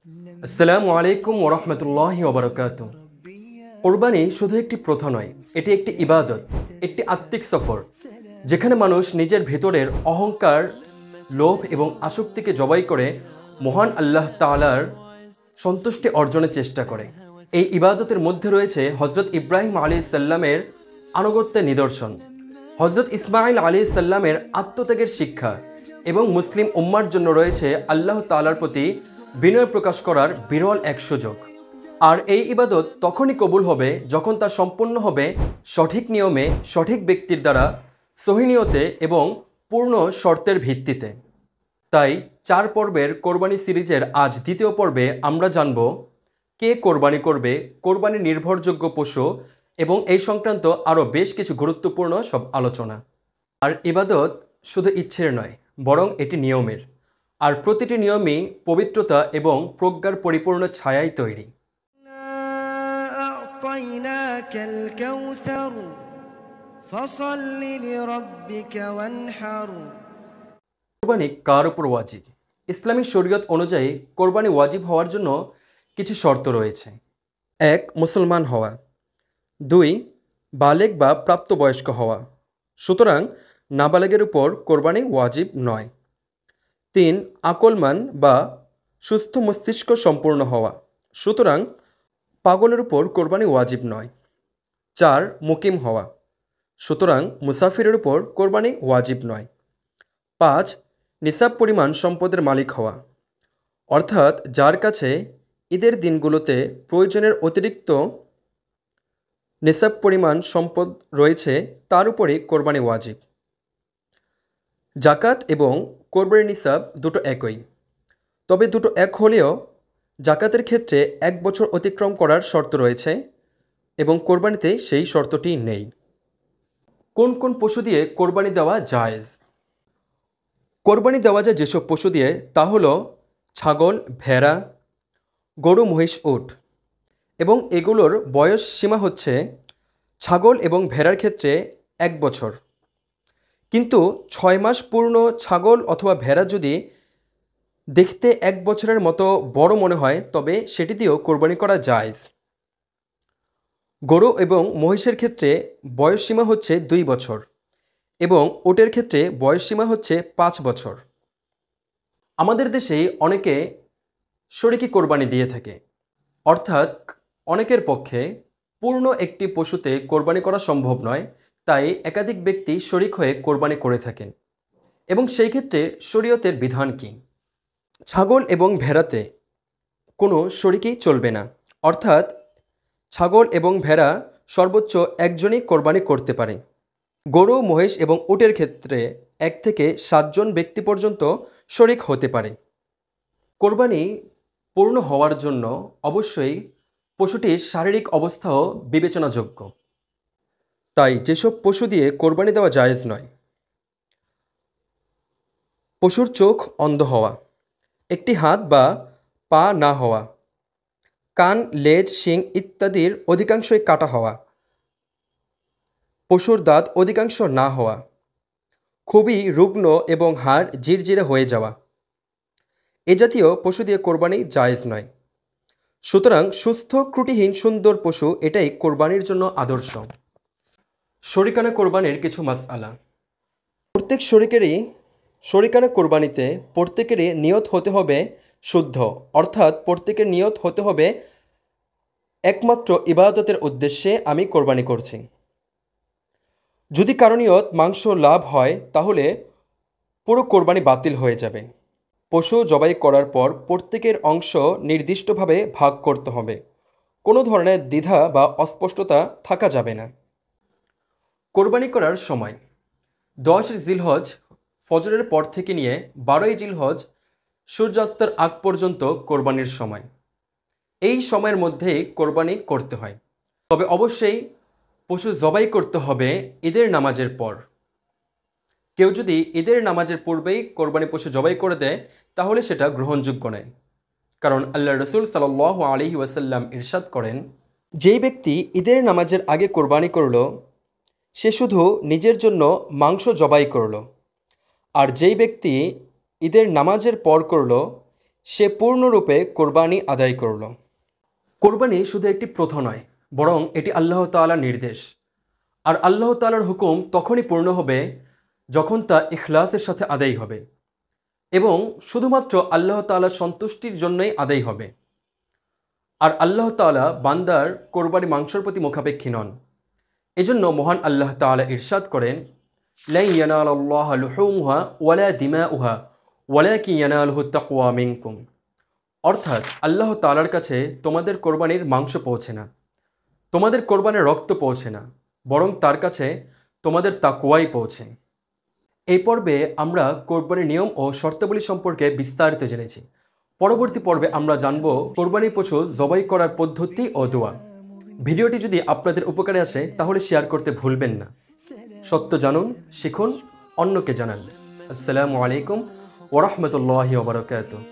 আসসালামু আলাইকুম ওরহমতুল্লাহি ওবরাকাতু। কোরবানি শুধু একটি প্রথা নয়, এটি একটি ইবাদত, একটি আত্মিক সফর, যেখানে মানুষ নিজের ভেতরের অহংকার, লোভ এবং আসক্তিকে জবাই করে মহান আল্লাহ তাআলার সন্তুষ্টি অর্জনের চেষ্টা করে। এই ইবাদতের মধ্যে রয়েছে হজরত ইব্রাহিম আলাইহিস সাল্লামের আনুগত্যের নিদর্শন, হজরত ইসমাইল আলাইহিস সাল্লামের আত্মত্যাগের শিক্ষা এবং মুসলিম উম্মার জন্য রয়েছে আল্লাহ তাআলার প্রতি বিনয় প্রকাশ করার বিরল এক সুযোগ। আর এই ইবাদত তখনই কবুল হবে যখন তা সম্পন্ন হবে সঠিক নিয়মে, সঠিক ব্যক্তির দ্বারা, সহিনিয়তে এবং পূর্ণ শর্তের ভিত্তিতে। তাই 4 পর্বের কোরবানি সিরিজের আজ দ্বিতীয় পর্বে আমরা জানব কে কোরবানি করবে, কোরবানি নির্ভরযোগ্য পশু এবং এই সংক্রান্ত আরও বেশ কিছু গুরুত্বপূর্ণ সব আলোচনা। আর ইবাদত শুধু ইচ্ছের নয়, বরং এটি নিয়মের, আর প্রতিটি নিয়মই পবিত্রতা এবং প্রজ্ঞার পরিপূর্ণ ছায়ায় তৈরি। কোরবানি কার উপর ওয়াজিব? ইসলামী শরীয়ত অনুযায়ী কোরবানি ওয়াজিব হওয়ার জন্য কিছু শর্ত রয়েছে। 1. মুসলমান হওয়া। 2. বালেগ বা প্রাপ্তবয়স্ক হওয়া, সুতরাং নাবালেগের উপর কোরবানি ওয়াজিব নয়। 3. আকলমান বা সুস্থ মস্তিষ্ক সম্পূর্ণ হওয়া, সুতরাং পাগলের উপর কোরবানি ওয়াজিব নয়। 4. মুকিম হওয়া, সুতরাং মুসাফিরের উপর কোরবানি ওয়াজিব নয়। 5. নিসাব পরিমাণ সম্পদের মালিক হওয়া, অর্থাৎ যার কাছে ঈদের দিনগুলোতে প্রয়োজনের অতিরিক্ত নিসাব পরিমাণ সম্পদ রয়েছে তার উপরে কোরবানি ওয়াজিব। জাকাত এবং কোরবানির নিসাব দুটো একই, তবে দুটো এক হলেও জাকাতের ক্ষেত্রে 1 বছর অতিক্রম করার শর্ত রয়েছে এবং কোরবানিতে সেই শর্তটি নেই। কোন কোন পশু দিয়ে কোরবানি দেওয়া জায়েজ? কোরবানি দেওয়া যায় যেসব পশু দিয়ে তা হলো ছাগল, ভেড়া, গরু, মহিষ, উট, এবং এগুলোর বয়স সীমা হচ্ছে ছাগল এবং ভেড়ার ক্ষেত্রে 1 বছর, কিন্তু 6 মাস পূর্ণ ছাগল অথবা ভেড়া যদি দেখতে 1 বছরের মতো বড় মনে হয় তবে সেটি দিয়েও কোরবানি করা জায়েজ। গরু এবং মহিষের ক্ষেত্রে বয়সসীমা হচ্ছে 2 বছর এবং উটের ক্ষেত্রে বয়সসীমা হচ্ছে 5 বছর। আমাদের দেশেই অনেকে শরিকি কোরবানি দিয়ে থাকে, অর্থাৎ অনেকের পক্ষে পূর্ণ একটি পশুতে কোরবানি করা সম্ভব নয়, তাই একাধিক ব্যক্তি শরিক হয়ে কোরবানি করে থাকেন। এবং সেই ক্ষেত্রে শরীয়তের বিধান কি? ছাগল এবং ভেড়াতে কোনো শরিকি চলবে না, অর্থাৎ ছাগল এবং ভেড়া সর্বোচ্চ একজনই কোরবানি করতে পারে। গরু, মহিষ এবং উটের ক্ষেত্রে 1 থেকে 7 জন ব্যক্তি পর্যন্ত শরিক হতে পারে। কোরবানি পূর্ণ হওয়ার জন্য অবশ্যই পশুটির শারীরিক অবস্থাও বিবেচনাযোগ্য, তাই যেসব পশু দিয়ে কোরবানি দেওয়া জায়েজ নয়: পশুর চোখ অন্ধ হওয়া, একটি হাত বা পা না হওয়া, কান, লেজ, শিং ইত্যাদির অধিকাংশই কাটা হওয়া, পশুর দাঁত অধিকাংশ না হওয়া, খুবই রুগ্ন এবং হাড় জিরজিরে হয়ে যাওয়া, এ জাতীয় পশু দিয়ে কোরবানি জায়েজ নয়। সুতরাং সুস্থ, ত্রুটিহীন, সুন্দর পশু এটাই কোরবানির জন্য আদর্শ। শরিকানা কোরবানির কিছু মাসআলা। প্রত্যেক শরিকানা কোরবানিতে প্রত্যেকেরই নিয়ত হতে হবে শুদ্ধ, অর্থাৎ প্রত্যেকের নিয়ত হতে হবে একমাত্র ইবাদতের উদ্দেশ্যে আমি কোরবানি করছি। যদি কারো নিয়ত মাংস লাভ হয় তাহলে পুরো কোরবানি বাতিল হয়ে যাবে। পশু জবাই করার পর প্রত্যেকের অংশ নির্দিষ্টভাবে ভাগ করতে হবে, কোনো ধরনের দ্বিধা বা অস্পষ্টতা থাকা যাবে না। কোরবানি করার সময় 10 জিলহজ ফজরের পর থেকে নিয়ে 12 জিলহজ সূর্যাস্তের আগ পর্যন্ত কোরবানির সময়, এই সময়ের মধ্যেই কোরবানি করতে হয়। তবে অবশ্যই পশু জবাই করতে হবে ঈদের নামাজের পর। কেউ যদি ঈদের নামাজের পূর্বেই কোরবানি পশু জবাই করে দেয় তাহলে সেটা গ্রহণযোগ্য নয়, কারণ আল্লাহ রসুল সাল্লাল্লাহু আলাইহি ওয়াসাল্লাম ইরশাদ করেন, যেই ব্যক্তি ঈদের নামাজের আগে কোরবানি করল সে শুধু নিজের জন্য মাংস জবাই করল, আর যেই ব্যক্তি ঈদের নামাজের পর করল সে পূর্ণরূপে কোরবানি আদায় করল। কোরবানি শুধু একটি প্রথা নয়, বরং এটি আল্লাহ তাআলার নির্দেশ। আর আল্লাহ তাআলার হুকুম তখনই পূর্ণ হবে যখন তা ইখলাসের সাথে আদায় হবে এবং শুধুমাত্র আল্লাহ তাআলার সন্তুষ্টির জন্যই আদায় হবে। আর আল্লাহ তাআলা বান্দার কোরবানি মাংসের প্রতি মুখাপেক্ষী নন। এজন্য মহান আল্লাহ তাআলা ইরশাদ করেন, লা ইয়ানালাল্লাহু লুহুমুহা ওয়ালা দিমাউহা ওয়ালাকিন ইয়ানালুহু তাকওয়া মিনকুম। অর্থাৎ আল্লাহ তাআলার কাছে তোমাদের কোরবানির মাংস পৌঁছে না, তোমাদের কোরবানির রক্ত পৌঁছে না, বরং তার কাছে তোমাদের তাকওয়াই পৌঁছে। এই পর্বে আমরা কোরবানির নিয়ম ও শর্তাবলী সম্পর্কে বিস্তারিত জেনেছি। পরবর্তী পর্বে আমরা জানব কোরবানির পশু জবাই করার পদ্ধতি ও দোয়া। ভিডিওটি যদি আপনাদের উপকারে আসে তাহলে শেয়ার করতে ভুলবেন না। সত্য জানুন, শিখুন, অন্যকে জানান। আসসালামু আলাইকুম ওয়া রাহমাতুল্লাহি ওয়া বারাকাতুহু।